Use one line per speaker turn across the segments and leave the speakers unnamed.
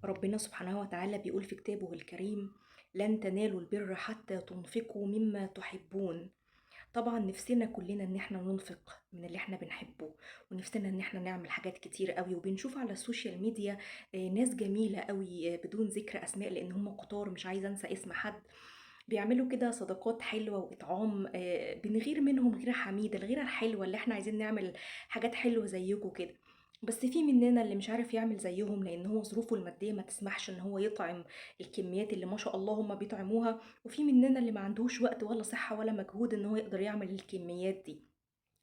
ربنا سبحانه وتعالى بيقول في كتابه الكريم: لن تنالوا البر حتى تنفقوا مما تحبون. طبعا نفسنا كلنا ان احنا ننفق من اللي احنا بنحبه، ونفسنا ان احنا نعمل حاجات كتير قوي، وبنشوف على السوشيال ميديا ناس جميلة قوي، بدون ذكر اسماء لان هم كتار مش عايزة انسى اسم حد. بيعملوا كده صدقات حلوة وإطعام، بنغير منهم غيرة حميدة، الغيرة الحلوة اللي احنا عايزين نعمل حاجات حلوة زيكم كده. بس في مننا اللي مش عارف يعمل زيهم لان هو ظروفه المادية ما تسمحش ان هو يطعم الكميات اللي ما شاء الله هم بيطعموها، وفي مننا اللي ما عندهوش وقت ولا صحة ولا مجهود ان هو يقدر يعمل الكميات دي.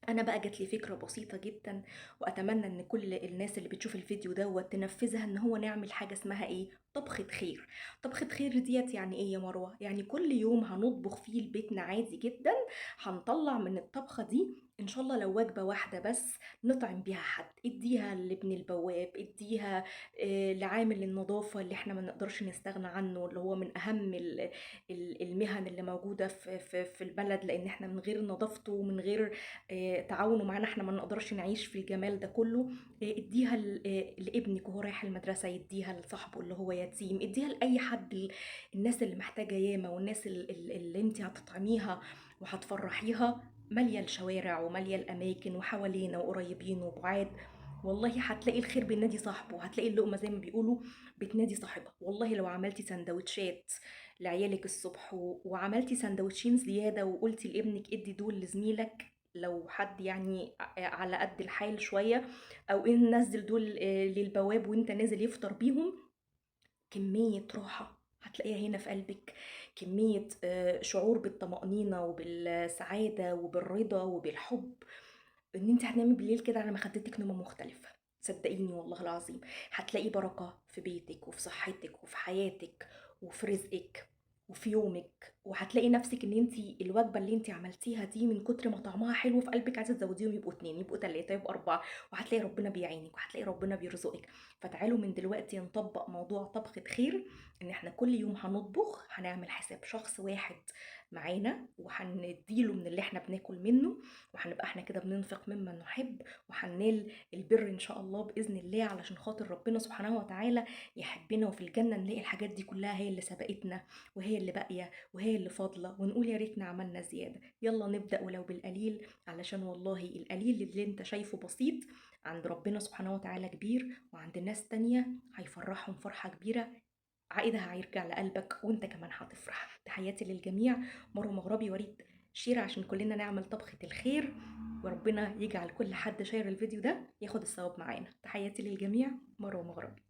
انا بقى جات لي فكره بسيطه جدا، واتمنى ان كل الناس اللي بتشوف الفيديو دوت تنفذها، ان هو نعمل حاجه اسمها ايه، طبخه خير. طبخه خير ديت يعني ايه يا مروه؟ يعني كل يوم هنطبخ فيه لبيتنا عادي جدا، هنطلع من الطبخه دي ان شاء الله لو وجبه واحده بس نطعم بيها حد، اديها لابن البواب، اديها لعامل النظافه اللي احنا ما نقدرش نستغنى عنه، اللي هو من اهم المهن اللي موجوده في البلد، لان احنا من غير نظافته ومن غير تعاونوا معانا احنا ما نقدرش نعيش في الجمال ده كله. اديها لابنك وهو رايح المدرسة، يديها لصاحبه اللي هو يتيم، اديها لأي حد، الناس اللي محتاجة ياما، والناس اللي انت هتطعميها وهتفرحيها مالية الشوارع ومالية الأماكن وحوالينا وقريبين وبعاد. والله هتلاقي الخير بينادي صاحبه، هتلاقي اللقمة زي ما بيقولوا بتنادي صاحبها. والله لو عملتي سندوتشات لعيالك الصبح وعملتي سندوتشين زيادة وقلتي لابنك ادي دول لزميلك، لو حد يعني على قد الحال شوية، او ان نزل دول للبواب وانت نازل يفطر بيهم، كمية راحة هتلاقيها هنا في قلبك، كمية شعور بالطمأنينة وبالسعادة وبالرضا وبالحب، ان انت هتنامي بالليل كده على مخدتك نومة مختلفة. صدقيني والله العظيم هتلاقي بركة في بيتك وفي صحتك وفي حياتك وفي رزقك وفي يومك، وهتلاقي نفسك ان انت الوجبة اللي انت عملتيها دي من كتر ما طعمها حلو في قلبك عايزة تزوديهم، يبقوا 2 يبقوا 3 يبقوا 4، وهتلاقي ربنا بيعينك وهتلاقي ربنا بيرزقك. فتعالوا من دلوقتي نطبق موضوع طبخة خير، ان احنا كل يوم هنطبخ، هنعمل حساب شخص واحد معانا وهنديله من اللي احنا بناكل منه، وهنبقى احنا كده بننفق مما نحب، وهننال البر ان شاء الله باذن الله، علشان خاطر ربنا سبحانه وتعالى يحبنا، وفي الجنه نلاقي الحاجات دي كلها هي اللي سبقتنا وهي اللي باقيه وهي اللي فاضله، ونقول يا ريتنا عملنا زياده. يلا نبدا ولو بالقليل، علشان والله القليل اللي انت شايفه بسيط عند ربنا سبحانه وتعالى كبير، وعند ناس تانية هيفرحهم فرحه كبيره، عائدها هيرجع لقلبك وانت كمان هتفرح. تحياتي للجميع، مروه مغربي، وريد شير عشان كلنا نعمل طبخة الخير، وربنا يجعل كل حد شاير الفيديو ده ياخد الثواب معانا. تحياتي للجميع، مروه مغربي.